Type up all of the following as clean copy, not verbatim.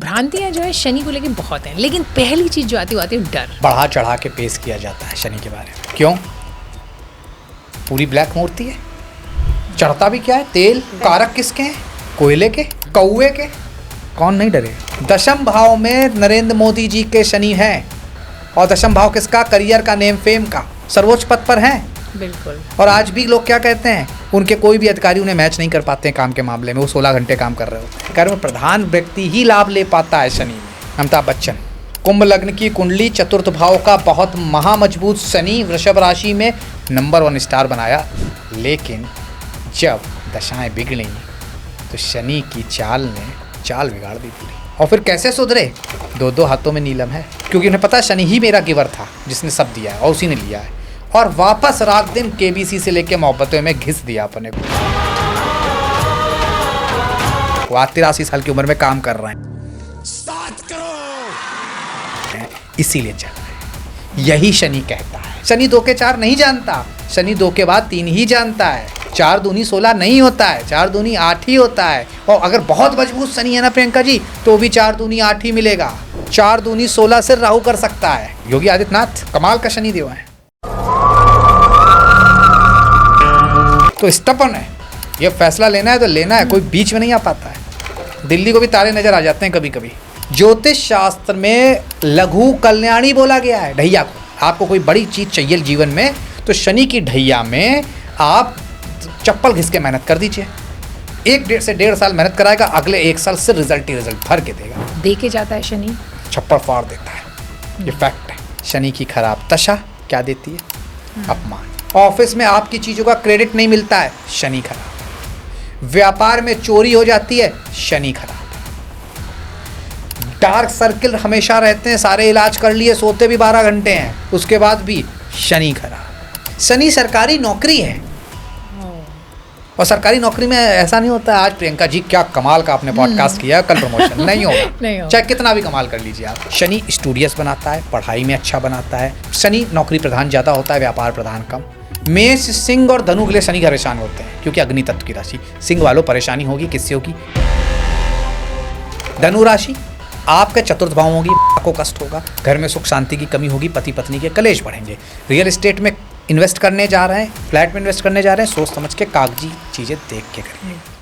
भ्रांतियां जो है शनि को लेके बहुत हैं, लेकिन पहली चीज जो आती है डर। बढ़ा चढ़ा के पेश किया जाता है शनि के बारे में। क्यों? पूरी ब्लैक मूर्ति है। चढ़ता भी क्या है? तेल। कारक किसके हैं? कोयले के, कौए के। कौन नहीं डरे? दशम भाव में नरेंद्र मोदी जी के शनि हैं, और दशम भाव किसका? करियर का, नेम फेम का, सर्वोच्च पद पर हैं। बिल्कुल। और आज भी लोग क्या कहते हैं, उनके कोई भी अधिकारी उन्हें मैच नहीं कर पाते हैं काम के मामले में। वो 16 घंटे काम कर रहे होते हैं। कर्म प्रधान व्यक्ति ही लाभ ले पाता है शनि में। अमिताभ बच्चन। कुंभ लग्न की कुंडली, चतुर्थ भाव का बहुत महामजबूत शनि वृषभ राशि में नंबर 1 स्टार बनाया, लेकिन जब दशाएं बिगड़ी तो शनि की चाल ने चाल बिगाड़ दी पूरी। और फिर कैसे सुधरे? दो हाथों में नीलम है, क्योंकि उन्हें पता शनि ही मेरा गिवर था जिसने सब दिया है, और उसी ने लिया है। और वापस रात दिन केबीसी से लेके मोहब्बतों में घिस दिया अपने को। वो 83 साल की उम्र में काम कर रहे हैं। 7 करोड़ इसीलिए चल रहे हैं। यही शनि कहता है। शनि 2 के 4 नहीं जानता, शनि 2 के बाद 3 ही जानता है। 4 दूनी 16 नहीं होता है, 4 दूनी 8 ही होता है। और अगर बहुत मजबूत शनि है ना प्रियंका जी, तो भी 4 दूनी 8 ही मिलेगा। 4 दूनी 16 से राहु कर सकता है। योगी आदित्यनाथ कमाल का शनि देव है। तो स्टपन है, ये फैसला लेना है तो लेना है, कोई बीच में नहीं आ पाता है। दिल्ली को भी तारे नजर आ जाते हैं कभी कभी। ज्योतिष शास्त्र में लघु कल्याणी बोला गया है ढैया को। आपको कोई बड़ी चीज चाहिए जीवन में, तो शनि की ढैया में आप चप्पल घिस के मेहनत कर दीजिए। 1 से 1.5 साल मेहनत कराएगा, अगले 1 साल से रिजल्ट ही रिजल्ट भर के देगा। दे के जाता है शनि, छप्पर फाड़ देता है। ये फैक्ट है। शनि की खराब दशा क्या देती है? अपमान। ऑफिस में आपकी चीज़ों का क्रेडिट नहीं मिलता है, शनि खराब। व्यापार में चोरी हो जाती है, शनि खराब। डार्क सर्किल हमेशा रहते हैं, सारे इलाज कर लिए, सोते भी 12 घंटे हैं, उसके बाद भी शनि खराब। शनि सरकारी नौकरी है, और सरकारी नौकरी में ऐसा नहीं होता है आज प्रियंका जी क्या कमाल का आपने पॉडकास्ट किया, कल प्रमोशन नहीं होगा। नहीं होगा। चाहे कितना भी कमाल कर लीजिए आप। शनि स्टूडियस बनाता है, पढ़ाई में अच्छा बनाता है। शनि नौकरी प्रधान ज़्यादा होता है, व्यापार प्रधान कम। मेष, सिंह और धनु के लिए शनि परेशान होते हैं, क्योंकि अग्नि तत्व की राशि। सिंह वालों परेशानी होगी, किससे होगी? धनु राशि आपके चतुर्थ भाव होगी, को कष्ट होगा, घर में सुख शांति की कमी होगी, पति पत्नी के कलेश बढ़ेंगे। रियल एस्टेट में इन्वेस्ट करने जा रहे हैं, फ्लैट में इन्वेस्ट करने जा रहे हैं, सोच समझ के कागजी चीजें देख के करेंगे।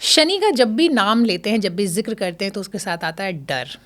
शनि का जब भी नाम लेते हैं, जब भी जिक्र करते हैं, तो उसके साथ आता है डर।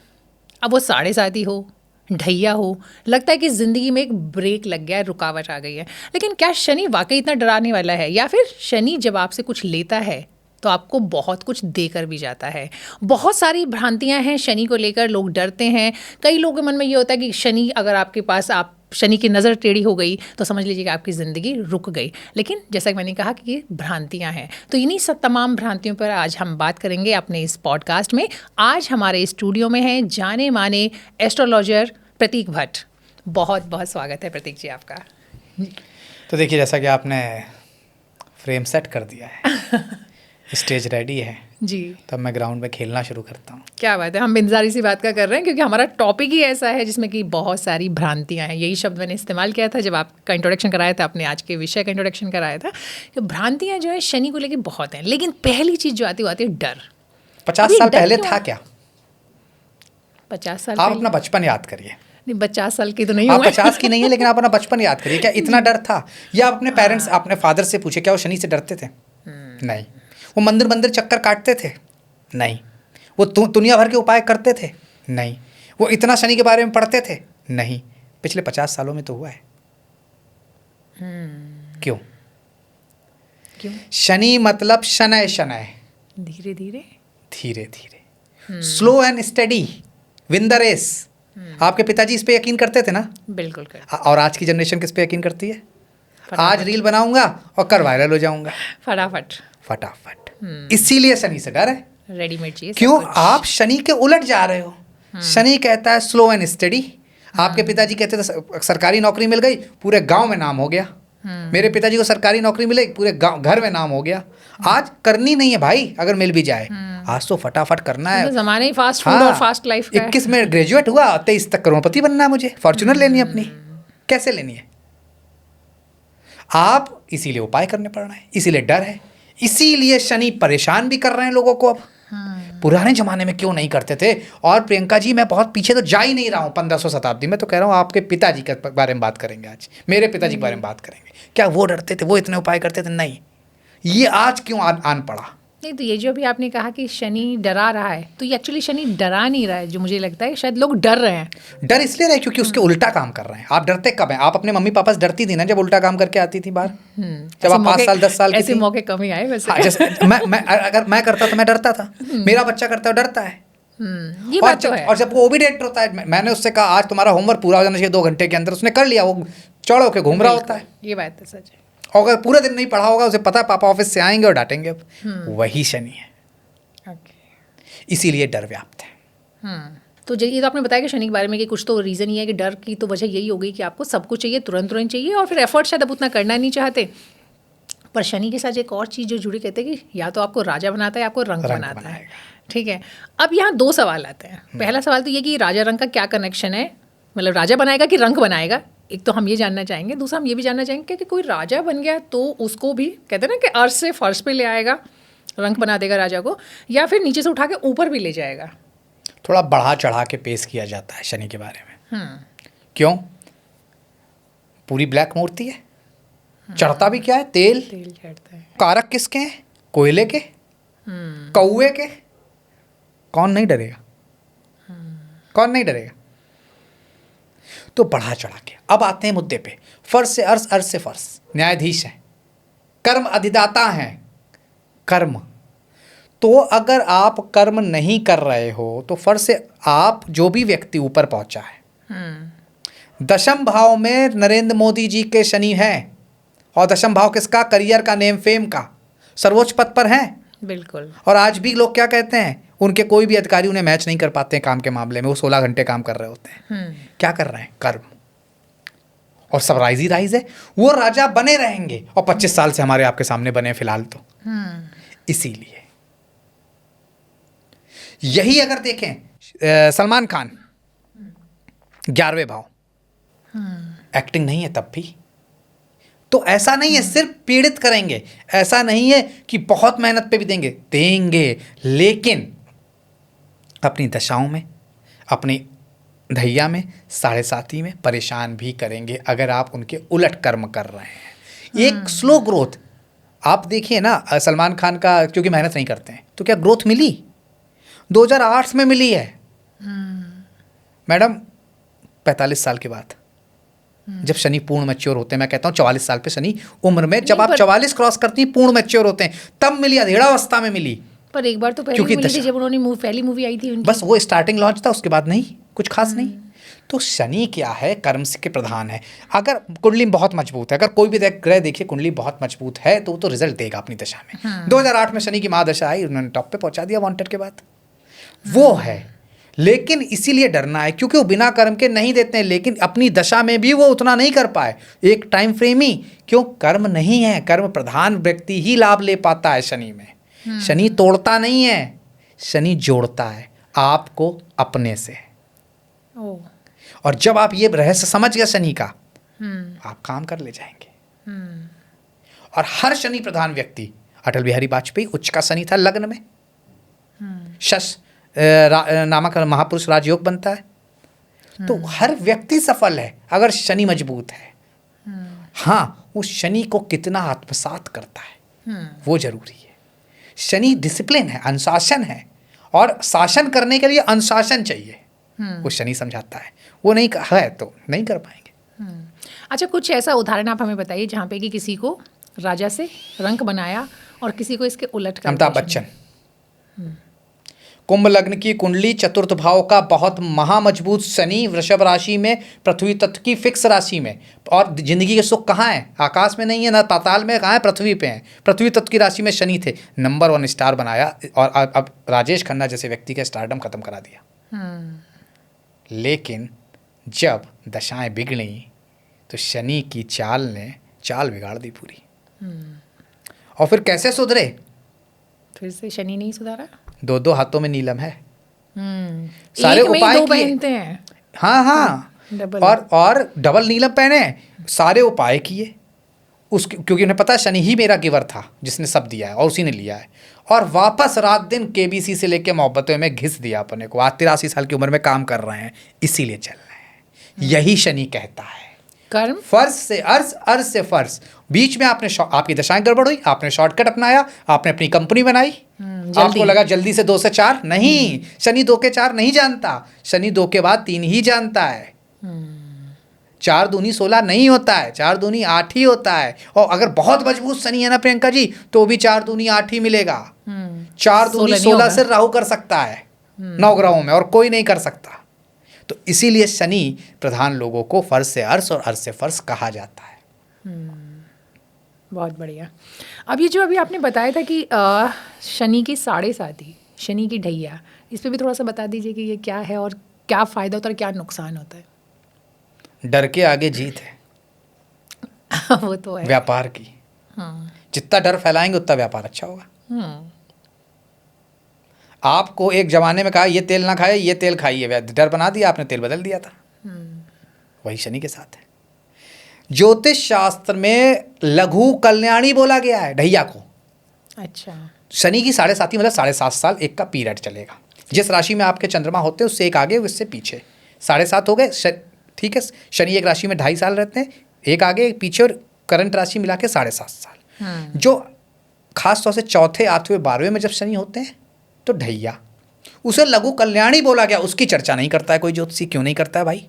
अब वो 7.5 हो, ढैया हो, लगता है कि ज़िंदगी में एक ब्रेक लग गया है, रुकावट आ गई है। लेकिन क्या शनि वाकई इतना डराने वाला है, या फिर शनि जब आपसे कुछ लेता है तो आपको बहुत कुछ देकर भी जाता है? बहुत सारी भ्रांतियां हैं शनि को लेकर, लोग डरते हैं। कई लोगों के मन में ये होता है कि शनि अगर आपके पास, आप शनि की नज़र टेढ़ी हो गई तो समझ लीजिए कि आपकी ज़िंदगी रुक गई। लेकिन जैसा कि मैंने कहा कि ये भ्रांतियां हैं, तो इन्हीं सब तमाम भ्रांतियों पर आज हम बात करेंगे अपने इस पॉडकास्ट में। आज हमारे स्टूडियो में हैं जाने माने एस्ट्रोलॉजर प्रतीक भट्ट। बहुत बहुत स्वागत है प्रतीक जी आपका। तो देखिए, जैसा कि आपने फ्रेम सेट कर दिया है, स्टेज रेडी है जी, तब मैं ग्राउंड में खेलना शुरू करता हूँ। क्या बात है, हम बिंदारी सी बात का कर रहे हैं, क्योंकि हमारा टॉपिक ही ऐसा है जिसमें कि बहुत सारी भ्रांतियां हैं। यही शब्द मैंने इस्तेमाल किया था जब आपका इंट्रोडक्शन कराया था, अपने आज के विषय का इंट्रोडक्शन कराया था, कि भ्रांतियां जो है शनि को लेके बहुत हैं, लेकिन पहली चीज़ जो आती है डर। 50 साल पहले था क्या? 50 साल आप अपना बचपन याद करिए। नहीं, 50 साल की तो नहीं आप हुए। 50 की नहीं है, लेकिन आप अपना बचपन याद करिए। क्या इतना डर था? या अपने पेरेंट्स, अपने फादर से पूछे, क्या वो शनि से डरते थे? नहीं। वो मंदिर चक्कर काटते थे? नहीं। वो दुनिया भर के उपाय करते थे? नहीं। वो इतना शनि के बारे में पढ़ते थे? नहीं। पिछले 50 सालों में तो हुआ है। क्यों? शनि मतलब शनय शनय, धीरे धीरे धीरे धीरे, slow and steady, win the race. आपके पिताजी इस पे यकीन करते थे ना? बिल्कुल कर। और आज की जनरेशन किस पे यकीन करती है? आज रील बनाऊंगा और कर वायरल हो जाऊंगा फटाफट फटाफट। इसीलिए शनि से डर है। रेडीमेड चीज। क्यों? आप शनि के उलट जा रहे हो। शनि कहता है स्लो एंड स्टडी। आपके पिताजी कहते थे सरकारी नौकरी मिल गई, पूरे गांव में नाम हो गया। मेरे पिताजी को सरकारी नौकरी मिले, पूरे घर में नाम हो गया। आज करनी नहीं है भाई, अगर मिल भी जाए, आज तो फटाफट करना है। तो ज़माने ही फास्ट फूड और फास्ट लाइफ का है। 21 में ग्रेजुएट हुआ, 23 तक करोड़पति बनना है मुझे, फॉर्च्यूनर लेनी है अपनी। कैसे लेनी है? आप इसीलिए उपाय करने पड़ रहे हैं, इसीलिए डर है, इसीलिए शनि परेशान भी कर रहे हैं लोगों को अब। पुराने जमाने में क्यों नहीं करते थे? और प्रियंका जी, मैं बहुत पीछे तो जा ही नहीं रहा हूँ 1500 शताब्दी में, तो कह रहा हूँ आपके पिताजी के बारे में बात करेंगे आज, मेरे पिताजी के बारे में बात करेंगे। क्या वो डरते थे, वो इतने उपाय करते थे? नहीं। ये आज क्यों आन पड़ा? नहीं, तो ये जो अभी आपने कहा कि शनि डरा रहा है, तो ये एक्चुअली शनि डरा नहीं रहा है, जो मुझे लगता है शायद लोग डर रहे हैं। डर इसलिए रहे क्योंकि उसके उल्टा काम कर रहे हैं। आप डरते कब हैं? आप अपने मम्मी पापा से डरती थी ना जब उल्टा काम करके आती थी बाहर, जब आप 5 साल 10 साल की ऐसे थी। मौके कम ही आए वैसे। हाँ, जैसे अगर मैं करता तो मैं डरता था, मेरा बच्चा करता है डरता है। ये बात तो है। और जब वो ओबीडिएंट होता है, मैंने उससे कहा आज तुम्हारा होमवर्क पूरा हो जाना चाहिए 2 घंटे के अंदर, उसने कर लिया, वो चढ़ होके घूम रहा होता है। ये बात तो सच है। और अगर पूरे दिन नहीं पढ़ा होगा, उसे पता है पापा ऑफिस से आएंगे और डांटेंगे, अब वही शनि है। इसीलिए डर व्याप्त है। तो ये तो आपने बताया कि शनि के बारे में कि कुछ तो रीज़न ही है कि डर की तो वजह यही हो गई कि आपको सब कुछ चाहिए, तुरंत तुरंत चाहिए, और फिर एफर्ट शायद आप उतना करना नहीं चाहते। पर शनि के साथ एक और चीज़ जो जुड़ी, कहते हैं कि या तो आपको राजा बनाता है, आपको रंक बनाता है। ठीक है, अब यहाँ 2 सवाल आते हैं। पहला सवाल तो ये कि राजा रंक का क्या कनेक्शन है, मतलब राजा बनाएगा कि रंक बनाएगा, एक तो हम ये जानना चाहेंगे। दूसरा हम ये भी जानना चाहेंगे कि कोई राजा बन गया तो उसको भी कहते हैं ना कि अर्श से फर्श पे ले आएगा, रंक बना देगा राजा को, या फिर नीचे से उठा के ऊपर भी ले जाएगा। थोड़ा बढ़ा चढ़ा के पेश किया जाता है शनि के बारे में। क्यों? पूरी ब्लैक मूर्ति है, चढ़ता भी क्या है? तेल चढ़ता है। कारक किसके हैं? कोयले के, कौए के। कौन नहीं डरेगा? कौन नहीं डरेगा? तो बढ़ा चढ़ा के। अब आते हैं मुद्दे पे। फर्श से अर्श, अर्श से फर्श, न्यायाधीश हैं, कर्म अधिदाता हैं। कर्म तो अगर आप कर्म नहीं कर रहे हो तो फर्श से आप, जो भी व्यक्ति ऊपर पहुंचा है, दशम भाव में नरेंद्र मोदी जी के शनि हैं, और दशम भाव किसका? करियर का, नेम फेम का, सर्वोच्च पद पर हैं। बिल्कुल। और आज भी लोग क्या कहते हैं, उनके कोई भी अधिकारी उन्हें मैच नहीं कर पाते हैं काम के मामले में, वो 16 घंटे काम कर रहे होते हैं। क्या कर रहे हैं? कर्म। और सब राइज ही राइज है, वो राजा बने रहेंगे, और 25 साल से हमारे आपके सामने बने फिलहाल तो। इसीलिए यही अगर देखें सलमान खान 11वें भाव, एक्टिंग नहीं है तब भी, तो ऐसा नहीं है सिर्फ पीड़ित करेंगे, ऐसा नहीं है कि बहुत मेहनत पे भी देंगे, लेकिन अपनी दशाओं में, अपनी धैया में, 7.5 में परेशान भी करेंगे अगर आप उनके उलट कर्म कर रहे हैं। एक स्लो ग्रोथ आप देखिए ना, सलमान खान का, क्योंकि मेहनत नहीं करते हैं, तो क्या ग्रोथ मिली? 2008 में मिली है मैडम, 45 साल के बाद, जब शनि पूर्ण मैच्योर होते हैं। मैं कहता हूँ 44 साल पे शनि उम्र में, जब आप 44 क्रॉस करती हैं, पूर्ण मैच्योर होते हैं, तब मिली, अधेड़ावस्था में मिली। पर एक बार तो पहले मिली थी जब उन्होंने पहली मूवी आई थी उनकी। बस वो स्टार्टिंग लॉन्च था, उसके बाद नहीं, कुछ खास नहीं। तो शनि क्या है? कर्म के प्रधान है। अगर कुंडली बहुत मजबूत है, अगर कोई भी ग्रह देखिए कुंडली बहुत मजबूत है, तो वो तो रिजल्ट देगा अपनी दशा में। 2008 में शनि की महादशा आई, उन्होंने टॉप पे पहुंचा दिया वांटेड के बाद। वो है, लेकिन इसीलिए डरना है क्योंकि वो बिना कर्म के नहीं देते हैं, लेकिन अपनी दशा में भी वो उतना नहीं कर पाए, एक टाइम फ्रेम ही। क्यों? कर्म नहीं है, कर्म प्रधान व्यक्ति ही लाभ ले पाता है शनि में। शनि तोड़ता नहीं है, शनि जोड़ता है आपको अपने से। और जब आप ये रहस्य समझ गए शनि का, आप काम कर ले जाएंगे। और हर शनि प्रधान व्यक्ति, अटल बिहारी वाजपेयी उच्च का शनि था, लग्न में शश नामक महापुरुष राजयोग बनता है। तो हर व्यक्ति सफल है अगर शनि मजबूत है। हाँ, वो शनि को कितना आत्मसात करता है वो जरूरी है। शनि डिसिप्लिन है, अनुशासन है, और शासन करने के लिए अनुशासन चाहिए, वो शनि समझाता है। वो नहीं है तो नहीं कर पाएंगे। अच्छा, कुछ ऐसा उदाहरण आप हमें बताइए जहाँ पे कि किसी को राजा से रंक बनाया और किसी को इसके उलट कर। अमिताभ बच्चन, कुंभ लग्न की कुंडली, चतुर्थ भाव का बहुत महामजबूत शनि, वृषभ राशि में, पृथ्वी तत्व की फिक्स राशि में। और जिंदगी के सुख कहाँ है? आकाश में नहीं है, ना पाताल में, कहाँ है? पृथ्वी पे हैं। पृथ्वी तत्व की राशि में शनि थे, नंबर 1 स्टार बनाया, और अब राजेश खन्ना जैसे व्यक्ति का स्टारडम खत्म करा दिया। लेकिन जब दशाएं बिगड़ी तो शनि की चाल ने चाल बिगाड़ दी पूरी। और फिर कैसे सुधरे? फिर से शनि नहीं सुधारा। 2 हाथों में नीलम है। सारे उपाय किए। हैं। हाँ, डबल। और डबल नीलम पहने, सारे उपाय किए उसके, क्योंकि उन्हें पता है शनि ही मेरा गिवर था जिसने सब दिया है और उसी ने लिया है। और वापस रात दिन केबीसी से लेके मोहब्बतों में घिस दिया अपने को। आज 83 साल की उम्र में काम कर रहे हैं, इसीलिए चल रहे हैं। यही शनि कहता है। कर्म फर्ज से अर्ज, अर्ज से फर्ज। बीच में आपकी दशाएं गड़बड़ हुई, आपने शॉर्टकट अपनाया, आपने अपनी कंपनी बनाई, आपको लगा जल्दी से 2 से 4। नहीं, शनि 2 के 4 नहीं जानता, शनि 2 के बाद 3 ही जानता है। 4 दूनी 16 नहीं होता है, 4 दूनी 8 ही होता है। और अगर बहुत मजबूत शनि है ना प्रियंका जी, तो भी 4 दूनी 8 ही मिलेगा। 4 दूनी 16 से राहु कर सकता है 9 ग्रहों में, और कोई नहीं कर सकता। तो इसीलिए शनि प्रधान लोगों को फर्ज से अर्श और अर्श से फर्ज कहा जाता है। बहुत बढ़िया। अब ये जो अभी आपने बताया था कि शनि की 7.5, शनि की ढैया, इस पे भी थोड़ा सा बता दीजिए कि ये क्या है और क्या फ़ायदा होता है और क्या नुकसान होता है। डर के आगे जीत है। वो तो है। व्यापार की जितना डर फैलाएंगे उतना व्यापार अच्छा होगा। आपको एक जमाने में कहा ये तेल ना खाए, ये तेल खाइए, डर बना दिया, आपने तेल बदल दिया था। वही शनि के साथ है। ज्योतिष शास्त्र में लघु कल्याणी बोला गया है ढैया को। अच्छा। शनि की 7.5 मतलब 7.5 साल एक का पीरियड चलेगा। जिस राशि में आपके चंद्रमा होते हैं उससे एक आगे उससे पीछे 7.5 हो गए, ठीक है। शनि एक राशि में 2.5 साल रहते हैं, एक आगे एक पीछे, और करंट राशि मिला के 7.5 साल। जो खास तौर से चौथे, 8वें, 12वें में जब शनि होते हैं तो ढैया, उसे लघु कल्याणी बोला गया। उसकी चर्चा नहीं करता है कोई ज्योतिषी। क्यों नहीं करता है भाई?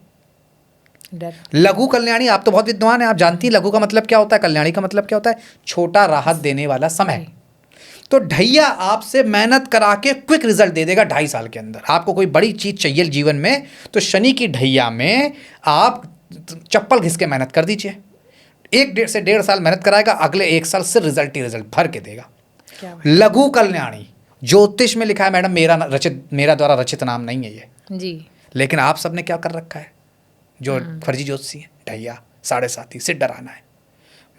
डर। लघु कल्याणी, आप तो बहुत विद्वान हैं, आप जानती हैं लघु का मतलब क्या होता है, कल्याणी का मतलब क्या होता है? छोटा राहत देने वाला समय। तो ढैया आपसे मेहनत करा के क्विक रिजल्ट दे देगा 2.5 साल के अंदर। आपको कोई बड़ी चीज चाहिए जीवन में, तो शनि की ढैया में आप चप्पल घिस के मेहनत कर दीजिए। 1 से 1.5 साल मेहनत कराएगा, अगले 1 साल से रिजल्ट ही रिजल्ट भर के देगा। लघु कल्याणी ज्योतिष में लिखा है मैडम, मेरा द्वारा रचित नाम नहीं है ये जी। लेकिन आप सबने क्या कर रखा है, जो फर्जी ज्योतिषी है, ढैया 7.5 से डराना है।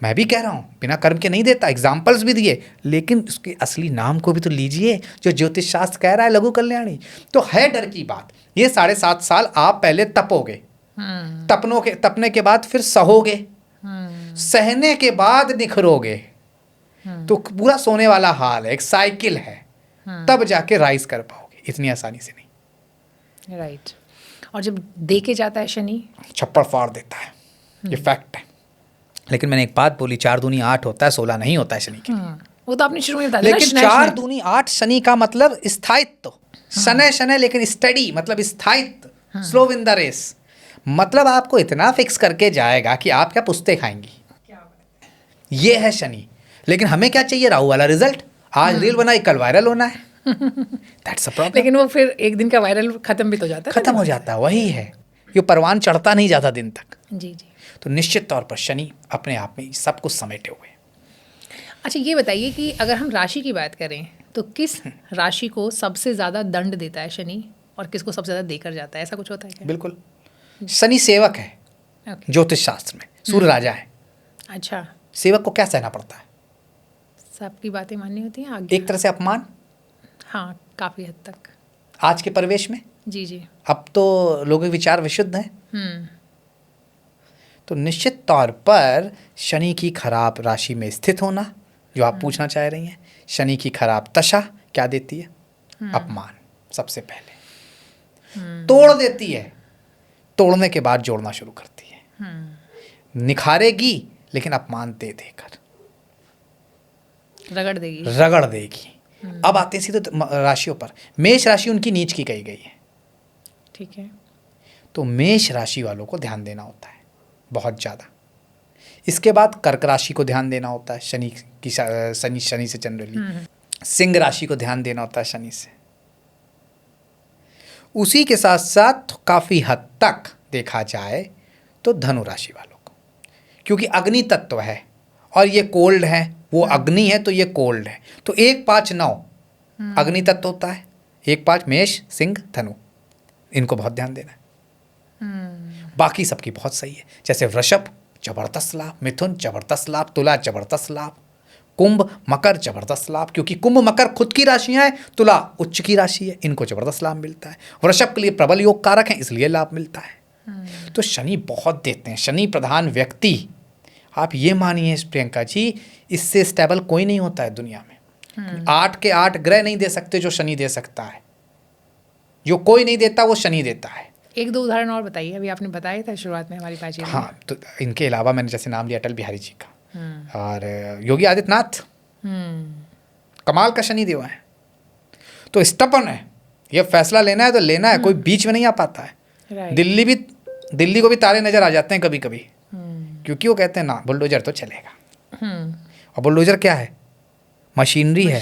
मैं भी कह रहा हूँ बिना कर्म के नहीं देता, एग्जाम्पल्स भी दिए, लेकिन उसके असली नाम को भी तो लीजिए जो ज्योतिष शास्त्र कह रहा है लघु कल्याणी। तो है डर की बात। ये 7.5 साल आप पहले तपोगे, तपने के बाद फिर सहोगे, सहने के बाद निखरोगे। तो पूरा सोने वाला हाल है, एक साइकिल है, तब जाके राइज कर पाओगे, इतनी आसानी से नहीं। राइट। और जब दे के जाता है शनि, छप्पड़ फाड़ देता है, ये फैक्ट है। लेकिन मैंने एक बात बोली, 4 दूनी 8 होता है, 16 नहीं होता है शनि के। वो तो आपने शुरू में बता दिया। लेकिन 4 दूनी 8 शनि का मतलब स्थायित्व। शनै शनै लेकिन स्टडी मतलब स्थायित्व, स्लो इन द रेस। मतलब आपको इतना फिक्स करके जाएगा कि आप क्या पुस्ते खाएंगी। ये है शनि। लेकिन हमें क्या चाहिए? राहु वाला रिजल्ट। आज रील बनाई, कल वायरल होना है। That's a problem. लेकिन वो फिर एक दिन का वायरल खत्म भी तो जाता है। खत्म हो जाता है, वही है। ये परवान चढ़ता नहीं जाता दिन तक। जी जी। तो निश्चित तौर पर शनि अपने आप में सब कुछ समेटे हुए। अच्छा, ये बताइए कि अगर हम राशि की बात करें तो किस राशि को सबसे ज़्यादा दंड देता है शनि और किसको सबसे ज़्यादा देकर जाता है? ऐसा कुछ होता है क्या? बिल्कुल। शनि सेवक है ज्योतिष शास्त्र में, सूर्य राजा है। अच्छा। सेवक को क्या सहना पड़ता है? सबकी बातें माननी होती हैं आगे। एक तरह से अपमान। हाँ, काफ़ी हद तक आज के परिवेश में। जी जी। अब तो लोगों के विचार विशुद्ध हैं। तो निश्चित तौर पर शनि की खराब राशि में स्थित होना, जो आप पूछना चाह रही हैं, शनि की खराब दशा क्या देती है? अपमान सबसे पहले तोड़ देती है, तोड़ने के बाद जोड़ना शुरू करती है। निखारेगी लेकिन अपमान दे देकर रगड़ देगी। अब आते हैं सीधे राशियों पर। मेष राशि उनकी नीच की कही गई है, ठीक है। तो मेष राशि वालों को ध्यान देना होता है बहुत ज़्यादा। इसके बाद कर्क राशि को ध्यान देना होता है, शनि से जनरली। सिंह राशि को ध्यान देना होता है शनि से। उसी के साथ साथ काफ़ी हद तक देखा जाए तो धनु राशि वालों को, क्योंकि अग्नि तत्व है और ये कोल्ड है, वो अग्नि है तो ये कोल्ड है। तो 1, 5, 9 अग्नि तत्व होता है। 1, 5 मेष, सिंह, धनु, इनको बहुत ध्यान देना है। बाकी सबकी बहुत सही है, जैसे वृषभ जबरदस्त लाभ, मिथुन जबरदस्त लाभ, तुला जबरदस्त लाभ, कुंभ मकर जबरदस्त लाभ, क्योंकि कुंभ मकर खुद की राशियां हैं, तुला उच्च की राशि है, इनको जबरदस्त लाभ मिलता है। वृषभ के लिए प्रबल योग कारक हैं, इसलिए लाभ मिलता है। तो शनि बहुत देते हैं। शनि प्रधान व्यक्ति, आप ये मानिए प्रियंका जी, इससे स्टेबल कोई नहीं होता है दुनिया में। 8 के 8 ग्रह नहीं दे सकते जो शनि दे सकता है। जो कोई नहीं देता वो शनि देता है। एक दो उदाहरण और बताइए, अभी आपने बताया था शुरुआत में हमारी बातचीत में। हाँ, तो इनके अलावा मैंने जैसे नाम लिया अटल बिहारी जी का और योगी आदित्यनाथ, कमाल का शनि देव है। तो स्टपन है, ये फैसला लेना है तो लेना है, कोई बीच में नहीं आ पाता है। Right. दिल्ली को भी तारे नजर आ जाते हैं कभी कभी, क्योंकि वो कहते हैं ना बुलडोजर तो चलेगा। और बुलडोजर क्या है? मशीनरी है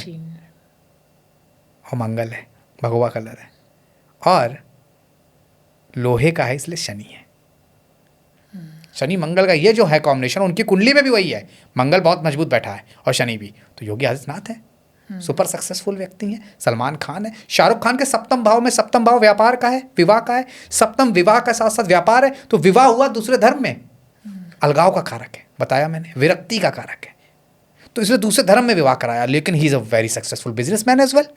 और मंगल है, भगवा कलर है और लोहे का है, इसलिए शनि है। शनि मंगल का ये जो है कॉम्बिनेशन, उनकी कुंडली में भी वही है। मंगल बहुत मजबूत बैठा है और शनि भी। तो योगी आदित्यनाथ है, सुपर सक्सेसफुल व्यक्ति हैं। सलमान खान है, शाहरुख खान के सप्तम भाव में, सप्तम भाव व्यापार का है, विवाह का है। सप्तम विवाह का साथ साथ व्यापार है, तो विवाह हुआ दूसरे धर्म में, अलगाव का कारक है, बताया मैंने, विरक्ति का कारक है। तो इसलिए दूसरे धर्म में विवाह कराया, लेकिन he is a very successful businessman as well.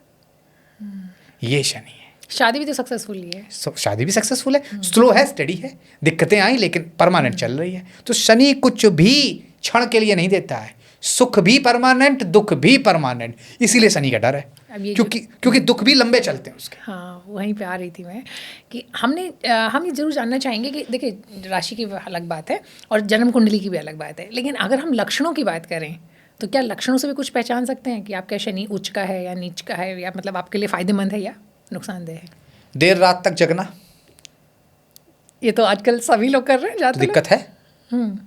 ये शनि है। शादी भी तो सक्सेसफुल ही है। शादी भी सक्सेसफुल है, स्लो है, स्टेडी है, दिक्कतें आई लेकिन परमानेंट चल रही है। तो शनि कुछ भी क्षण के लिए नहीं देता है, सुख भी परमानेंट, दुख भी परमानेंट। इसीलिए शनि का डर है, क्योंकि दुख भी लंबे चलते हैं उसके। हाँ, वहीं पे आ रही थी मैं कि हम ये जरूर जानना चाहेंगे कि देखिए, राशि की अलग बात है और जन्म कुंडली की भी अलग बात है, लेकिन अगर हम लक्षणों की बात करें तो क्या लक्षणों से भी कुछ पहचान सकते हैं कि आपका शनि उच्च का है या नीच का है, या मतलब आपके लिए फायदेमंद है या नुकसानदेह है? देर रात तक जगना, ये तो आजकल सभी लोग कर रहे हैं। तो दिक्कत है,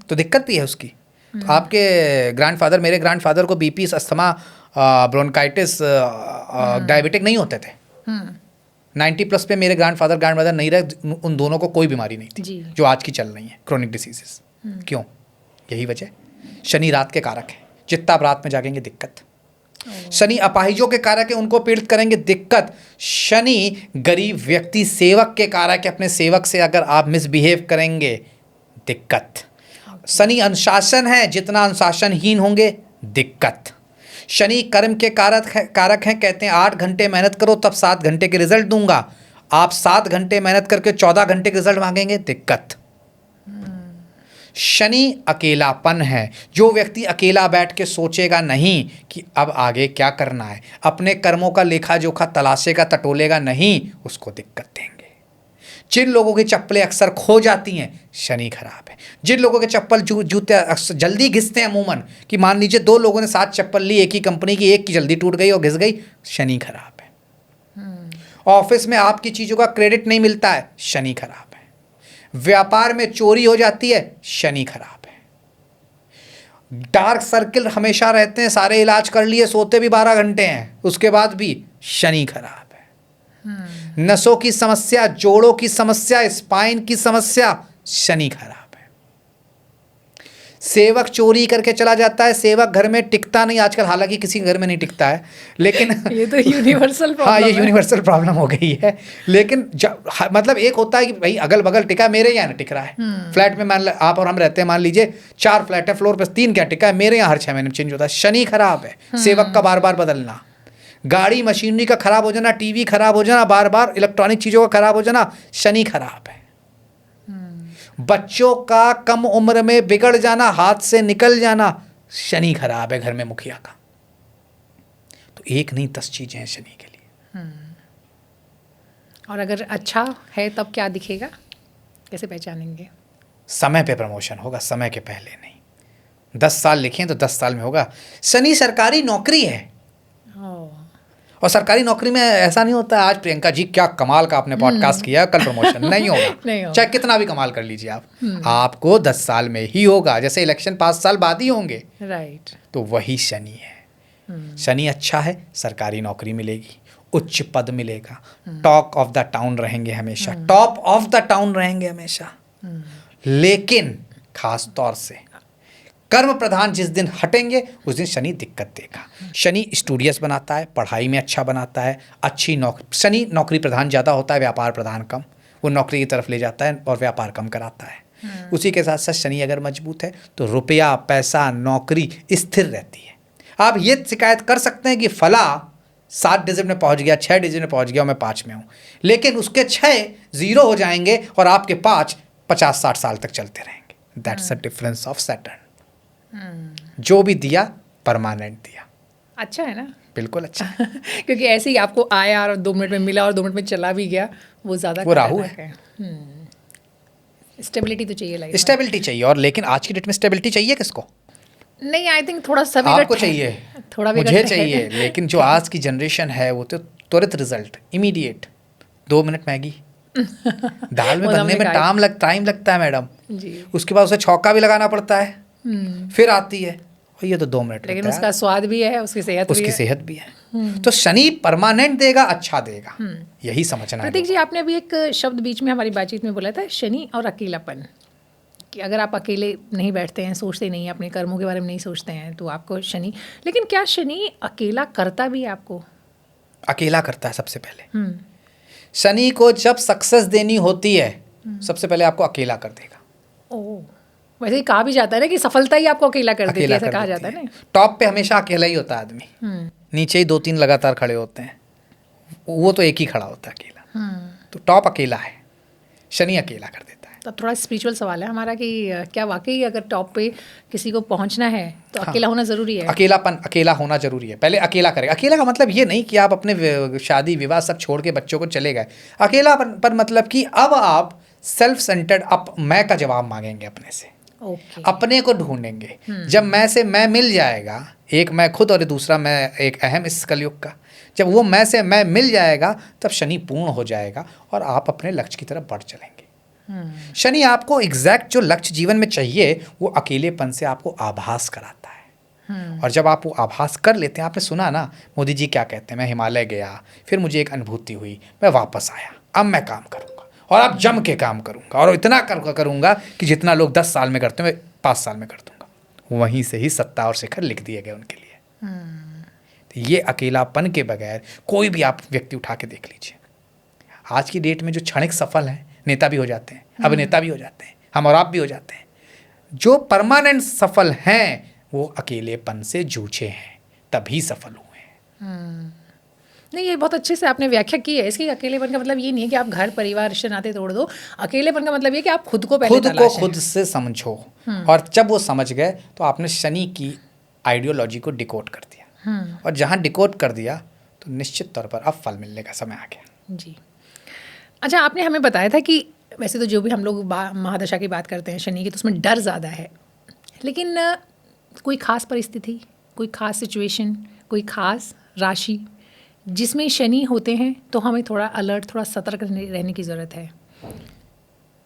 तो दिक्कत भी है उसकी। तो आपके ग्रैंडफादर, मेरे ग्रैंडफादर को बीपी, अस्थमा, ब्रोंकाइटिस, डायबिटिक नहीं होते थे। 90+ पे मेरे ग्रैंडमदर नहीं रहे, उन दोनों को कोई बीमारी नहीं थी जो आज की चल रही है, क्रोनिक डिसीजेस। क्यों? यही वजह, शनि रात के कारक है। जितना आप रात में जागेंगे दिक्कत। शनि अपाहिजों के कारक है, उनको पीड़ित करेंगे, दिक्कत। शनि गरीब व्यक्ति, सेवक के कारक है, अपने सेवक से अगर आप मिसबिहेव करेंगे दिक्कत। शनि अनुशासन है, जितना अनुशासनहीन होंगे दिक्कत। शनि कर्म के कारक हैं, कहते हैं 8 घंटे मेहनत करो तब 7 घंटे के रिजल्ट दूंगा। आप 7 घंटे मेहनत करके 14 घंटे के रिजल्ट मांगेंगे, दिक्कत। शनि अकेलापन है, जो व्यक्ति अकेला बैठ के सोचेगा नहीं कि अब आगे क्या करना है, अपने कर्मों का लेखा जोखा तलाशेगा, टटोलेगा नहीं, उसको दिक्कत देंगे। जिन लोगों की चप्पलें अक्सर खो जाती हैं, शनि खराब है। जिन लोगों के चप्पल जूते अक्सर जल्दी घिसते हैं, अमूमन कि मान लीजिए 2 लोगों ने 7 चप्पल ली एक ही कंपनी की, एक की जल्दी टूट गई और घिस गई, शनि खराब है। ऑफिस में आपकी चीज़ों का क्रेडिट नहीं मिलता है, शनि खराब है। व्यापार में चोरी हो जाती है, शनि खराब है। डार्क सर्किल हमेशा रहते हैं, सारे इलाज कर लिए, सोते भी 12 घंटे हैं, उसके बाद भी शनि खराब है। नसों की समस्या, जोड़ों की समस्या, स्पाइन की समस्या, शनि खराब है। सेवक चोरी करके चला जाता है, सेवक घर में टिकता नहीं आजकल, हालांकि किसी घर में नहीं टिकता है, लेकिन ये तो यूनिवर्सल प्रॉब्लम। हाँ, ये यूनिवर्सल प्रॉब्लम हो गई है। लेकिन मतलब एक होता है कि भाई अगल बगल टिका, मेरे यहाँ ना टिक रहा है। फ्लैट में मान आप और हम रहते हैं, मान लीजिए 4 फ्लैट है, फ्लोर पे 3 क्या टिका है, मेरे यहाँ हर 6 महीने चेंज होता है, शनि खराब है। सेवक का बार बार बदलना, गाड़ी मशीनरी का खराब हो जाना, टीवी खराब हो जाना, बार बार इलेक्ट्रॉनिक चीज़ों का खराब हो जाना, शनि खराब है। बच्चों का कम उम्र में बिगड़ जाना, हाथ से निकल जाना, शनि खराब है घर में मुखिया का। तो एक नहीं 10 चीजें हैं शनि के लिए। और अगर अच्छा है तब क्या दिखेगा, कैसे पहचानेंगे? समय पे प्रमोशन होगा, समय के पहले नहीं। 10 साल लिखें तो 10 साल में होगा। शनि सरकारी नौकरी है, और सरकारी नौकरी में ऐसा नहीं होता है आज प्रियंका जी क्या कमाल का आपने पॉडकास्ट किया, कल प्रमोशन नहीं होगा। चाहे कितना भी कमाल कर लीजिए आप, आपको 10 साल में ही होगा। जैसे इलेक्शन 5 साल बाद ही होंगे, राइट। तो वही शनि है। शनि अच्छा है, सरकारी नौकरी मिलेगी, उच्च पद मिलेगा, टॉक ऑफ द टाउन रहेंगे हमेशा, टॉप ऑफ द टाउन रहेंगे हमेशा। लेकिन खास तौर से कर्म प्रधान जिस दिन हटेंगे उस दिन शनि दिक्कत देगा। शनि स्टूडियस बनाता है, पढ़ाई में अच्छा बनाता है, अच्छी नौकरी। शनि नौकरी प्रधान ज़्यादा होता है, व्यापार प्रधान कम। वो नौकरी की तरफ ले जाता है और व्यापार कम कराता है। उसी के साथ साथ शनि अगर मजबूत है तो रुपया, पैसा, नौकरी स्थिर रहती है। आप ये शिकायत कर सकते हैं कि फला 7 डिजिट में पहुंच गया, 6 डिजिट में पहुंच गया, मैं 5 में हूँ, लेकिन उसके 6 0 हो जाएंगे और आपके 5 50-60 साल तक चलते रहेंगे। That's a difference of Saturn. जो भी दिया परमानेंट दिया। अच्छा है ना? बिल्कुल अच्छा है। क्योंकि ऐसे ही आपको आया और 2 मिनट में मिला और 2 मिनट में चला भी गया, वो ज़्यादा वो राहु खतरनाक है। स्टेबिलिटी तो चाहिए लाइफ में। स्टेबिलिटी चाहिए, और लेकिन आज की डेट में स्टेबिलिटी चाहिए किसको? नहीं, आई थिंक थोड़ा सा भी आपको अगर चाहिए, थोड़ा भी मुझे अगर चाहिए, लेकिन जो आज की जनरेशन है वो तो त्वरित रिजल्ट, इमीडिएट, 2 मिनट मैगी। दाल में वो बनने हमने में कहा टाइम लगता है मैडम। जी। उसके बाद उसे छौंका भी लगाना पड़ता है, फिर आती है, और ये तो 2 मिनट लेकिन लगता है। उसका स्वाद भी है, उसकी सेहत भी उसकी है। सेहत भी है। तो शनि परमानेंट देगा, अच्छा देगा, यही समझना है प्रतीक जी, लोगों आपने अभी एक शब्द बीच में हमारी बातचीत में बोला था, शनि और अकेलापन, कि अगर आप अकेले नहीं बैठते हैं, सोचते नहीं हैं, अपने कर्मों के बारे में नहीं सोचते हैं, तो आपको शनि, लेकिन क्या शनि अकेला करता भी है आपको? को। अकेला करता है सबसे पहले। शनि को जब सक्सेस देनी होती है, सबसे पहले आपको अकेला कर देगा। ओह, वैसे ही कहा भी जाता है ना कि सफलता ही आपको अकेला कर देती है, अकेला ऐसा कर कहा देती जाता है ना। टॉप पे हमेशा अकेला ही होता है आदमी, नीचे ही 2-3 लगातार खड़े होते हैं, वो तो एक ही खड़ा होता है अकेला। तो टॉप अकेला है, शनि अकेला कर देता है। तब थोड़ा स्पिरिचुअल सवाल है हमारा कि क्या वाकई अगर टॉप पे किसी को पहुंचना है तो अकेला होना ज़रूरी है? अकेला होना जरूरी है। पहले अकेला करेगा। अकेला का मतलब ये नहीं कि आप अपने शादी विवाह सब छोड़ के बच्चों को चले गए। अकेला पर मतलब कि अब आप सेल्फ सेंटर्ड, अब मैं का जवाब मांगेंगे अपने से, ओके। अपने को ढूंढेंगे। जब मैं से मैं मिल जाएगा, एक मैं खुद और दूसरा मैं एक अहम इस कलयुग का, जब वो मैं से मैं मिल जाएगा तब शनि पूर्ण हो जाएगा और आप अपने लक्ष्य की तरफ बढ़ चलेंगे। शनि आपको एग्जैक्ट जो लक्ष्य जीवन में चाहिए वो अकेलेपन से आपको आभास कराता है। और जब आप वो आभास कर लेते हैं, आपने सुना ना मोदी जी क्या कहते हैं, मैं हिमालय गया, फिर मुझे एक अनुभूति हुई, मैं वापस आया, अब मैं काम करूंगा और अब जम के काम करूंगा और इतना करूंगा कि जितना लोग 10 साल में करते हैं मैं 5 साल में कर दूंगा। वहीं से ही सत्ता और शिखर लिख दिए गए उनके लिए। तो ये अकेलापन के बगैर कोई भी आप व्यक्ति उठा के देख लीजिए। आज की डेट में जो क्षणिक सफल हैं, नेता भी हो जाते हैं, अभिनेता भी हो जाते हैं, हम और आप भी हो जाते हैं। जो परमानेंट सफल हैं वो अकेलेपन से जूझे हैं, तभी सफल हुए हैं। नहीं, ये बहुत अच्छे से आपने व्याख्या की है इसकी। अकेलेपन का मतलब ये नहीं है कि आप घर परिवार रिश्ते नाते तोड़ दो। अकेलेपन का मतलब ये कि आप खुद को पहले तलाशें। खुद से समझो। और जब वो समझ गए तो आपने शनि की आइडियोलॉजी को डिकोड कर दिया, और जहाँ डिकोड कर दिया तो निश्चित तौर पर अब फल मिलने का समय आ गया। जी। अच्छा, आपने हमें बताया था कि वैसे तो जो भी हम लोग महादशा की बात करते हैं शनि की, तो उसमें डर ज़्यादा है, लेकिन कोई ख़ास परिस्थिति, कोई ख़ास सिचुएशन, कोई ख़ास राशि जिसमें शनि होते हैं तो हमें थोड़ा अलर्ट, थोड़ा सतर्क रहने की ज़रूरत है?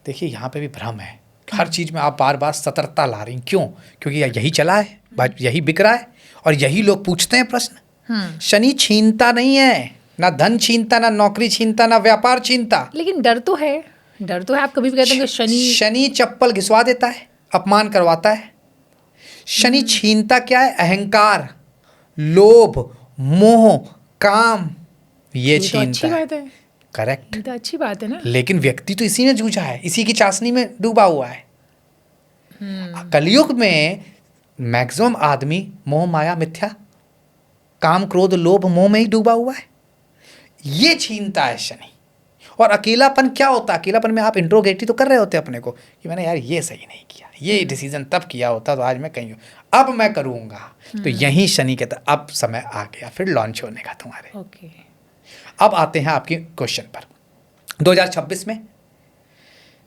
देखिए, यहाँ पे भी भ्रम है। हर चीज़ में आप बार बार सतर्कता ला रही, क्यों? क्योंकि यही चला है, यही बिक रहा है और यही लोग पूछते हैं प्रश्न। शनि छीनता नहीं है, ना धन छीनता, ना नौकरी छीनता, ना व्यापार छीनता। लेकिन डर तो है, डर तो है। आप कभी भी कहते हैं कि शनि चप्पल घिसवा देता है, अपमान करवाता है। शनि छीनता क्या है? अहंकार, लोभ, मोह, काम, ये छीनता है। अच्छी बात है। करेक्ट, ये तो अच्छी बात है ना। लेकिन व्यक्ति तो इसी में जूझा है, इसी की चाशनी में डूबा हुआ है। कलयुग में मैक्सिमम आदमी मोह माया मिथ्या, काम क्रोध लोभ मोह में ही डूबा हुआ है। ये छीनता है शनि। और अकेलापन क्या होता है? अकेलापन में आप इंट्रोगेटिव तो कर रहे होते अपने को कि मैंने यार ये सही नहीं किया, ये डिसीजन तब किया होता तो आज मैं कहीं हूँ, अब मैं करूँगा। तो यही शनि कहता है अब समय आ गया फिर लॉन्च होने का तुम्हारे। ओके। अब आते हैं आपके क्वेश्चन पर। 2026 में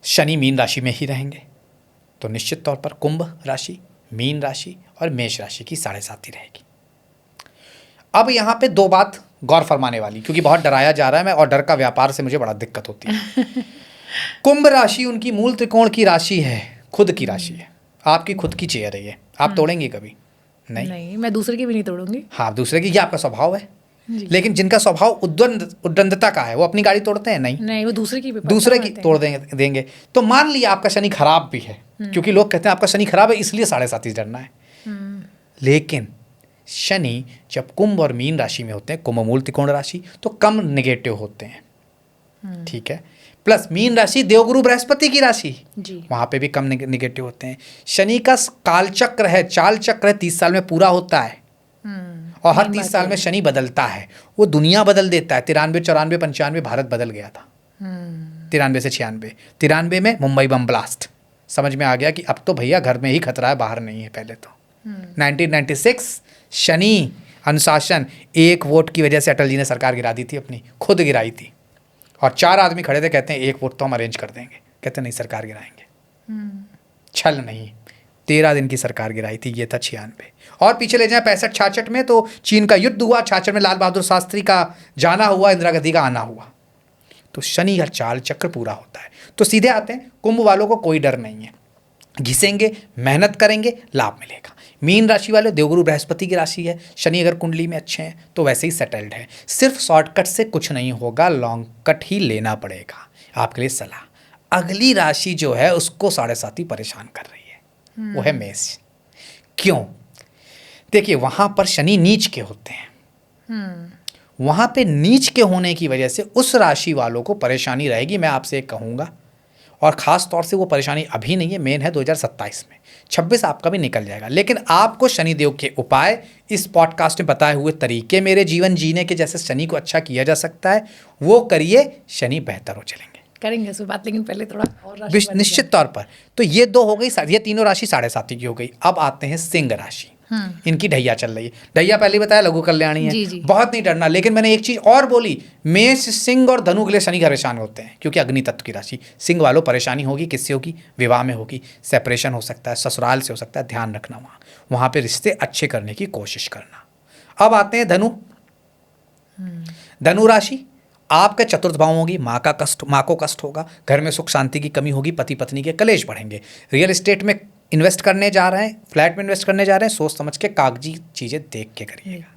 शनि मीन राशि में ही रहेंगे, तो निश्चित तौर पर कुंभ राशि, मीन राशि और मेष राशि की 7.5 रहेगी। अब यहाँ पे 2 बात गौर फरमाने वाली, क्योंकि बहुत डराया जा रहा है मैं, और डर का व्यापार से मुझे बड़ा दिक्कत होती है। कुंभ राशि उनकी मूल त्रिकोण की राशि है, खुद की राशि है, आपकी खुद की चेयर है ये। आप तोड़ेंगे कभी? नहीं, मैं दूसरे की भी नहीं तोड़ूंगी। हाँ, दूसरे की, ये आपका स्वभाव है। लेकिन जिनका स्वभाव उद्दंडता का है वो अपनी गाड़ी तोड़ते हैं? नहीं, वो दूसरे की भी दूसरे की तोड़ देंगे। तो मान लिया आपका शनि खराब भी है, क्योंकि लोग कहते हैं आपका शनि खराब है इसलिए 7.5 डरना है। लेकिन शनि जब कुंभ और मीन राशि में होते हैं, कुंभ मूल त्रिकोण राशि, तो कम नेगेटिव होते हैं, ठीक है। प्लस मीन राशि देवगुरु बृहस्पति की राशि, वहाँ पे भी कम नेगेटिव होते हैं। शनि का काल चक्र है, चाल चक्र है, 30 साल में पूरा होता है, और हर 30 साल में शनि बदलता है। वो दुनिया बदल देता है। 93, 94, 95 भारत बदल गया था। 93 से 96, 93 में मुंबई बम ब्लास्ट, समझ में आ गया कि अब तो भैया घर में ही खतरा है, बाहर नहीं है पहले तो। 1996 शनि अनुशासन, 1 वोट की वजह से अटल जी ने सरकार गिरा दी थी, अपनी खुद गिराई थी, और 4 आदमी खड़े थे, कहते हैं 1 वोट तो हम अरेंज कर देंगे, कहते नहीं सरकार गिराएंगे। छल नहीं, 13 दिन की सरकार गिराई थी, ये था 96। और पीछे ले जाए 65-66 में तो चीन का युद्ध हुआ, 66 में लाल बहादुर शास्त्री का जाना हुआ, इंदिरा गांधी का आना हुआ। तो शनि का चाल चक्र पूरा होता है। तो सीधे आते हैं, कुंभ वालों को कोई डर नहीं है, घिसेंगे, मेहनत करेंगे, लाभ मिलेगा। मीन राशि वाले, देवगुरु बृहस्पति की राशि है, शनि अगर कुंडली में अच्छे हैं तो वैसे ही सेटल्ड है। सिर्फ शॉर्टकट से कुछ नहीं होगा, लॉन्ग कट ही लेना पड़ेगा। आपके लिए सलाह। अगली राशि जो है उसको 7.5 परेशान कर रही है, वो है मेष। क्यों? देखिए वहां पर शनि नीच के होते हैं, वहां पे नीच के होने की वजह से उस राशि वालों को परेशानी रहेगी। मैं आपसे एक कहूंगा, और ख़ास तौर से वो परेशानी अभी नहीं है, मेन है 2027 में। 26 आपका भी निकल जाएगा, लेकिन आपको शनिदेव के उपाय इस पॉडकास्ट में बताए हुए तरीके, मेरे जीवन जीने के जैसे शनि को अच्छा किया जा सकता है, वो करिए, शनि बेहतर हो चलेंगे। करेंगे इस बात, लेकिन पहले थोड़ा और राशि निश्चित तौर पर। तो ये 2 हो गई, ये तीनों राशि 7.5 की हो गई। अब आते हैं सिंह राशि। इनकी ढैया चल रही है। ढैया पहले ही बताया लघु कल्याणी है, जी। बहुत नहीं डरना। लेकिन मैंने एक चीज और बोली, मेष, सिंह और धनु के लिए शनि परेशान होते हैं, क्योंकि अग्नि तत्व की राशि। सिंह वालों परेशानी होगी, किससे होगी? विवाह में होगी, सेपरेशन हो सकता है, ससुराल से हो सकता है, ध्यान रखना वहाँ पे रिश्ते अच्छे करने की कोशिश करना। अब आते हैं धनु। धनु राशि आपके चतुर्थ भाव होगी, माँ को कष्ट होगा, घर में सुख शांति की कमी होगी, पति पत्नी के कलेश बढ़ेंगे। रियल एस्टेट में इन्वेस्ट करने जा रहे हैं, फ्लैट में इन्वेस्ट करने जा रहे हैं, सोच समझ के कागजी चीज़ें देख के करिएगा।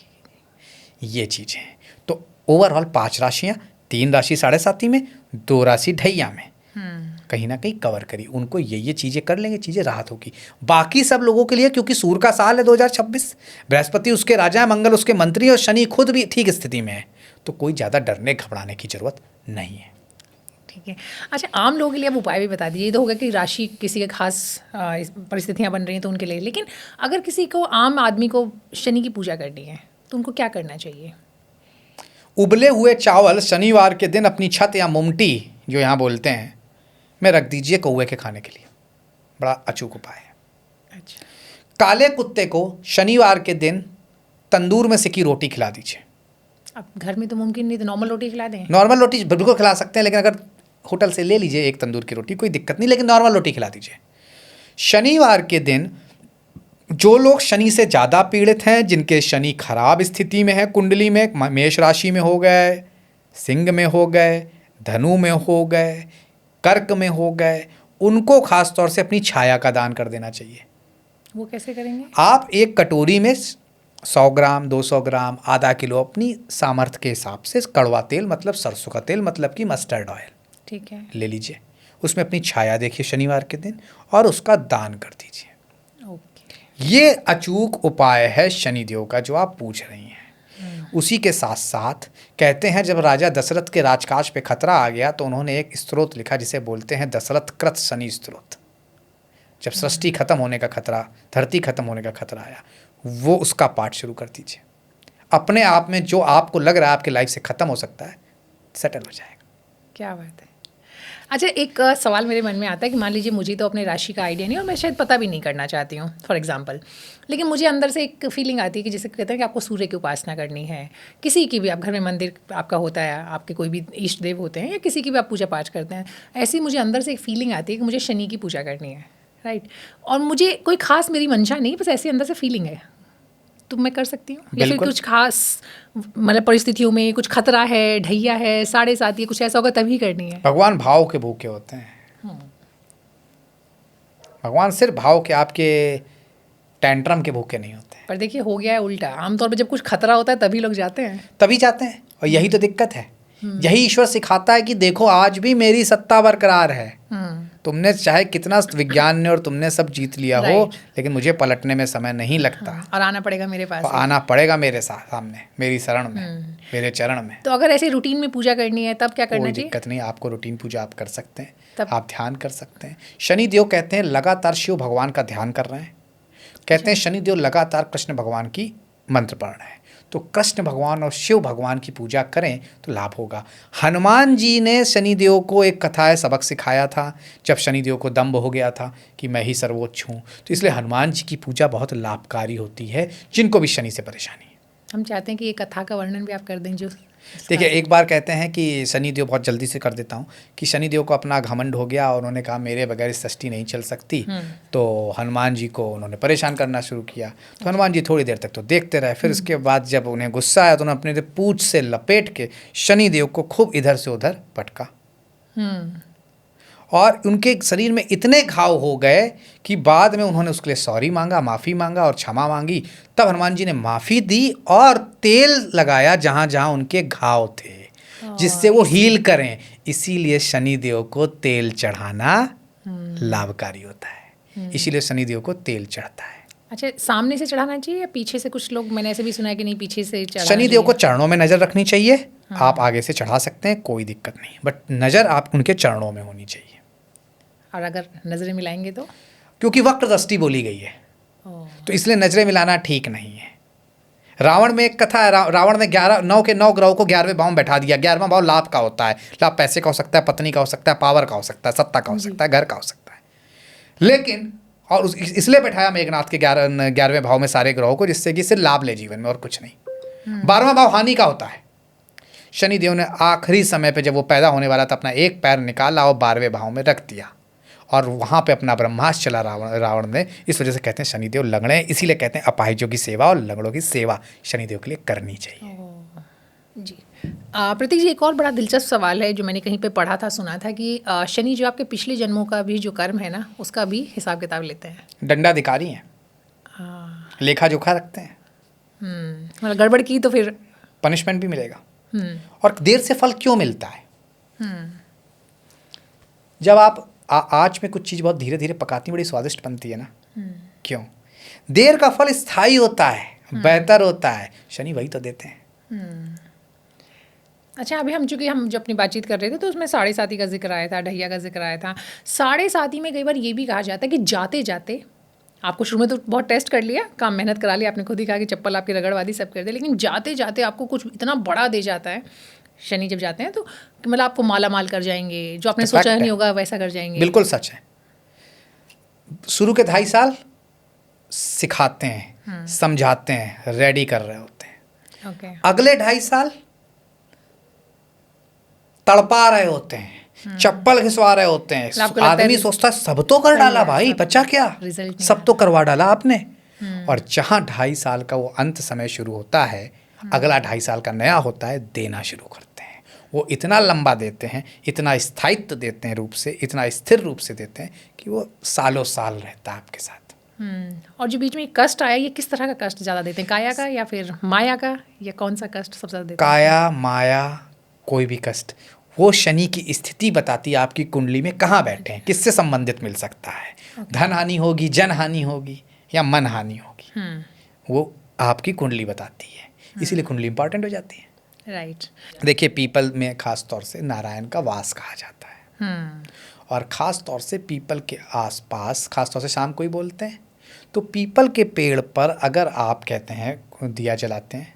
ये चीज़ें हैं। तो ओवरऑल 5 राशियाँ, 3 राशि 7.5 में, 2 राशि ढैया में, कहीं ना कहीं कवर करी। उनको ये चीज़ें कर लेंगे, चीज़ें राहत होगी। बाकी सब लोगों के लिए, क्योंकि सूर्य का साल है 2026, बृहस्पति उसके राजा है, मंगल उसके मंत्री, और शनि खुद भी ठीक स्थिति में है, तो कोई ज़्यादा डरने घबराने की जरूरत नहीं है। ठीक है। अच्छा, आम लोगों के लिए अब उपाय भी बता दीजिए। ये तो होगा कि राशि किसी के खास परिस्थितियाँ बन रही हैं तो उनके लिए, लेकिन अगर किसी को, आम आदमी को शनि की पूजा करनी है तो उनको क्या करना चाहिए? उबले हुए चावल शनिवार के दिन अपनी छत या मुमटी, जो यहाँ बोलते हैं, में रख दीजिए कौवे के खाने के लिए। बड़ा अचूक उपाय है। अच्छा। काले कुत्ते को शनिवार के दिन तंदूर में सिकी रोटी खिला दीजिए। अब घर में तो मुमकिन नहीं, तो नॉर्मल रोटी खिला दें? नॉर्मल रोटी बिल्कुल खिला सकते हैं, लेकिन अगर होटल से ले लीजिए एक तंदूर की रोटी, कोई दिक्कत नहीं, लेकिन नॉर्मल रोटी खिला दीजिए। शनिवार के दिन जो लोग शनि से ज़्यादा पीड़ित हैं, जिनके शनि खराब स्थिति में है कुंडली में, मेष राशि में हो गए, सिंह में हो गए, धनु में हो गए, कर्क में हो गए, उनको खास तौर से अपनी छाया का दान कर देना चाहिए। वो कैसे करेंगे? आप एक कटोरी में 100 ग्राम, 200 ग्राम, आधा किलो, अपनी सामर्थ्य के हिसाब से कड़वा तेल, मतलब सरसों का तेल, मतलब कि मस्टर्ड ऑयल, ठीक है, ले लीजिए। उसमें अपनी छाया देखिए शनिवार के दिन, और उसका दान कर दीजिए। ओके। ये अचूक उपाय है शनिदेव का जो आप पूछ रही हैं। उसी के साथ साथ कहते हैं, जब राजा दशरथ के राजकाज पे खतरा आ गया तो उन्होंने एक स्तोत्र लिखा जिसे बोलते हैं दशरथ कृत शनि स्तोत्र। जब सृष्टि खत्म होने का खतरा, धरती खत्म होने का खतरा आया, वो उसका पाठ शुरू कर दीजिए। अपने आप में जो आपको लग रहा है आपकी लाइफ से ख़त्म हो सकता है, सेटल हो जाएगा। क्या बात है। अच्छा, एक सवाल मेरे मन में आता है कि मान लीजिए मुझे तो अपने राशि का आइडिया नहीं, और मैं शायद पता भी नहीं करना चाहती हूँ फॉर एग्जांपल, लेकिन मुझे अंदर से एक फीलिंग आती है कि जैसे कहते हैं कि आपको सूर्य की उपासना करनी है, किसी की भी, आप घर में मंदिर आपका होता है, आपके कोई भी इष्ट देव होते हैं, या किसी की भी आप पूजा पाठ करते हैं, ऐसी मुझे अंदर से एक फीलिंग आती है कि मुझे शनि की पूजा करनी है, राइट? और मुझे कोई खास मेरी मंशा नहीं, बस ऐसी अंदर से फीलिंग है, तो मैं कर सकती हूँ? या फिर कुछ खास मतलब परिस्थितियों में कुछ खतरा है, ढैया है, 7.5 है, कुछ ऐसा होगा तभी करनी है? भगवान भाव के भूखे होते हैं। भगवान सिर्फ भाव के, आपके टेंट्रम के भूखे नहीं होते हैं। पर देखिए हो गया है उल्टा, आमतौर पर जब कुछ खतरा होता है तभी लोग जाते हैं, तभी जाते हैं, और यही तो दिक्कत है। यही ईश्वर सिखाता है कि देखो आज भी मेरी सत्ता बरकरार है, तुमने चाहे कितना विज्ञान ने और तुमने सब जीत लिया हो, लेकिन मुझे पलटने में समय नहीं लगता, और आना पड़ेगा मेरे पास, आना पड़ेगा मेरे सामने, मेरी शरण में, मेरे चरण में। तो अगर ऐसे रूटीन में पूजा करनी है तब क्या करना चाहिए? कोई दिक्कत नहीं, आपको रूटीन पूजा आप कर सकते हैं, आप ध्यान कर सकते हैं। शनिदेव कहते हैं लगातार शिव भगवान का ध्यान कर रहे हैं, कहते हैं शनिदेव लगातार कृष्ण भगवान की मंत्र पढ़ रहे हैं, तो कृष्ण भगवान और शिव भगवान की पूजा करें तो लाभ होगा। हनुमान जी ने शनिदेव को एक कथा है सबक सिखाया था, जब शनिदेव को दंभ हो गया था कि मैं ही सर्वोच्च हूँ। तो इसलिए हनुमान जी की पूजा बहुत लाभकारी होती है जिनको भी शनि से परेशानी है। हम चाहते हैं कि ये कथा का वर्णन भी आप कर दें जो देखिए, एक बार कहते हैं कि शनिदेव, बहुत जल्दी से कर देता हूँ, कि शनिदेव को अपना घमंड हो गया और उन्होंने कहा मेरे बगैर सृष्टि नहीं चल सकती। तो हनुमान जी को उन्होंने परेशान करना शुरू किया। तो हनुमान जी थोड़ी देर तक तो देखते रहे, फिर उसके बाद जब उन्हें गुस्सा आया तो उन्होंने अपने पूंछ से लपेट के शनिदेव को खूब इधर से उधर पटका और उनके शरीर में इतने घाव हो गए कि बाद में उन्होंने उसके लिए सॉरी मांगा, माफ़ी मांगा और क्षमा मांगी। तब हनुमान जी ने माफ़ी दी और तेल लगाया जहाँ जहाँ उनके घाव थे, जिससे वो हील करें। इसीलिए शनिदेव को तेल चढ़ाना लाभकारी होता है, इसीलिए शनिदेव को तेल चढ़ता है। अच्छा, सामने से चढ़ाना चाहिए या पीछे से? कुछ लोग, मैंने ऐसे भी सुना है कि नहीं, पीछे से चढ़ाना शनिदेव को चरणों में नज़र रखनी चाहिए। आप आगे से चढ़ा सकते हैं, कोई दिक्कत नहीं, बट नज़र आप उनके चरणों में होनी चाहिए। और अगर नजरें मिलाएंगे तो? क्योंकि वक्र दृष्टि बोली गई है, तो इसलिए नजरें मिलाना ठीक नहीं है। रावण में एक कथा है, रावण ने 9 के 9 ग्रहों को 11वें भाव में बैठा दिया। 11वां भाव लाभ का होता है। लाभ पैसे का हो सकता है, पत्नी का हो सकता है, पावर का हो सकता है, सत्ता का हो सकता है, घर का हो सकता है। लेकिन और इसलिए बैठाया मेघनाथ के 11वें भाव में सारे ग्रहों को, जिससे कि सिर्फ लाभ ले जीवन में और कुछ नहीं। 12वां भाव हानि का होता है। शनिदेव ने आखिरी समय पे जब वो पैदा होने वाला था अपना एक पैर निकाला और 12वें भाव में रख दिया और वहाँ पे अपना ब्रह्मास्त्र चला रावण ने। इस वजह से कहते हैं शनिदेव लंगड़े हैं, इसीलिए कहते हैं अपाहिजों की सेवा और लंगड़ों की सेवा शनिदेव के लिए करनी चाहिए। जी। प्रतीक जी, एक और बड़ा दिलचस्प सवाल है जो मैंने कहीं पे पढ़ा था, सुना था कि शनि जो आपके पिछले जन्मों का भी जो कर्म है ना, उसका भी हिसाब किताब लेते हैं। दंडाधिकारी हैं, लेखा जोखा रखते हैं। मतलब गड़बड़ की तो फिर पनिशमेंट भी मिलेगा। और देर से फल क्यों मिलता है? जब आप आँच में कुछ चीज़ बहुत धीरे धीरे पकाती बड़ी स्वादिष्ट बनती है ना, क्यों? देर का फल स्थायी होता है, बेहतर होता है। शनि वही तो देते हैं। अच्छा, अभी चूँकि हम जो अपनी बातचीत कर रहे थे तो उसमें 7.5 का जिक्र आया था, ढैया का जिक्र आया था। 7.5 में कई बार ये भी कहा जाता है कि जाते जाते आपको शुरू में तो बहुत टेस्ट कर लिया, काम मेहनत करा लिया, आपने खुद ही कहा कि चप्पल आपकी रगड़वादी सब कर दे, लेकिन जाते जाते आपको कुछ इतना बड़ा दे जाता है शनि जब जाते हैं, तो मतलब आपको माला माल कर जाएंगे, जो आपने सोचा नहीं होगा वैसा कर जाएंगे। बिल्कुल सच है। शुरू के 2.5 साल सिखाते हैं, समझाते हैं, रेडी कर रहे होते हैं। अगले 2.5 साल तड़पा रहे होते हैं, चप्पल घिसवा रहे होते हैं। आदमी सोचता है सब तो कर डाला भाई, बचा क्या, सब तो करवा डाला आपने। और जहाँ 2.5 साल का वो अंत समय शुरू होता है, अगला 2.5 साल का नया होता है, देना शुरू करते हैं। वो इतना लंबा देते हैं, इतना स्थायित्व देते हैं रूप से, इतना स्थिर रूप से देते हैं कि वो सालों साल रहता है आपके साथ। और जो बीच में कष्ट आया, ये किस तरह का कष्ट ज़्यादा देते हैं? काया का या फिर माया का, या कौन सा कष्ट सबसे ज़्यादा देते हैं? काया, माया, कोई भी कष्ट, वो शनि की स्थिति बताती है आपकी कुंडली में कहाँ बैठे हैं, किससे संबंधित मिल सकता है। धन हानि होगी, जन हानि होगी या मन हानि होगी, वो आपकी कुंडली बताती है। इसीलिए कुंडली इंपॉर्टेंट हो जाती है। राइट। देखिए, पीपल में खास तौर से नारायण का वास कहा जाता है। और ख़ास तौर से पीपल के आसपास, खास तौर से शाम को ही बोलते हैं, तो पीपल के पेड़ पर अगर आप कहते हैं दिया जलाते हैं,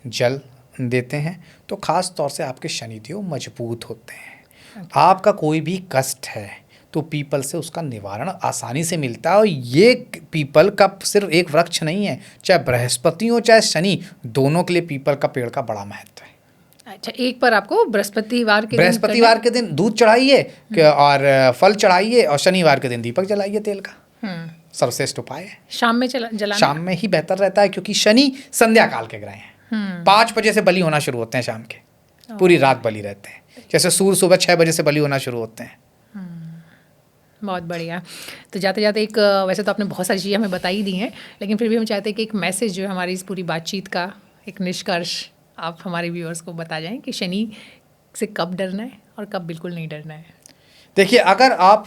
जल देते हैं, तो ख़ास तौर से आपके शनिदेव मजबूत होते हैं। आपका कोई भी कष्ट है तो पीपल से उसका निवारण आसानी से मिलता है। और ये पीपल का सिर्फ एक वृक्ष नहीं है, चाहे बृहस्पति हो चाहे शनि, दोनों के लिए पीपल का पेड़ का बड़ा महत्व है। अच्छा, एक पर आपको बृहस्पतिवार के दिन दूध चढ़ाइए और फल चढ़ाइए, और शनिवार के दिन दीपक जलाइए तेल का। सर्वश्रेष्ठ उपाय है। शाम में जलाना, शाम में ही बेहतर रहता है, क्योंकि शनि संध्या काल के ग्रह हैं। 5 बजे से बलि होना शुरू होते हैं शाम के, पूरी रात बलि रहते हैं। जैसे सूर्य सुबह 6 बजे से बलि होना शुरू होते हैं। बहुत बढ़िया। तो जाते जाते एक, वैसे तो आपने बहुत सारी चीज़ें हमें बताई दी हैं, लेकिन फिर भी हम चाहते हैं कि एक मैसेज जो है हमारी इस पूरी बातचीत का, एक निष्कर्ष आप हमारे व्यूअर्स को बता जाएं कि शनि से कब डरना है और कब बिल्कुल नहीं डरना है। देखिए, अगर आप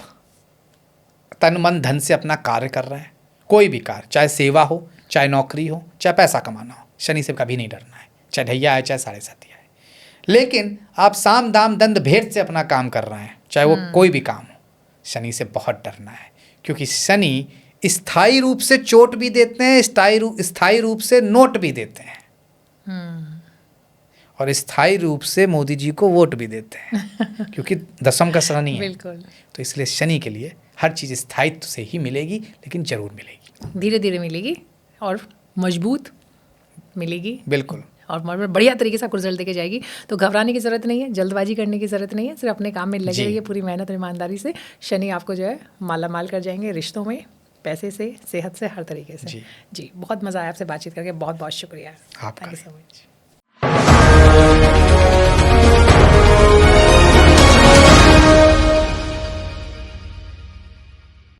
तन मन धन से अपना कार्य कर रहे हैं, कोई भी कार्य, चाहे सेवा हो, चाहे नौकरी हो, चाहे पैसा कमाना हो, शनि से कभी नहीं डरना है। चाहे ढैया है, चाहे 7.5 है। लेकिन आप साम दाम दंड भेद से अपना काम कर रहे हैं, चाहे वो कोई भी काम हो, शनि से बहुत डरना है। क्योंकि शनि स्थायी रूप से चोट भी देते हैं, स्थायी रूप से नोट भी देते हैं। और स्थायी रूप से मोदी जी को वोट भी देते हैं क्योंकि दशम का शनि है। बिल्कुल। तो इसलिए शनि के लिए हर चीज़ स्थायित्व से ही मिलेगी, लेकिन जरूर मिलेगी, धीरे धीरे मिलेगी और मजबूत मिलेगी। बिल्कुल। और बढ़िया तरीके से आपको रिजल्ट देके जाएगी। तो घबराने की ज़रूरत नहीं है, जल्दबाजी करने की ज़रूरत नहीं है, सिर्फ अपने काम में लगे रहिए पूरी मेहनत और ईमानदारी से। शनि आपको जो है माला माल कर जाएंगे, रिश्तों में, पैसे से, सेहत से, हर तरीके से। जी बहुत मज़ा आया आपसे बातचीत करके, बहुत बहुत शुक्रिया। आपका थैंक यू सो मच।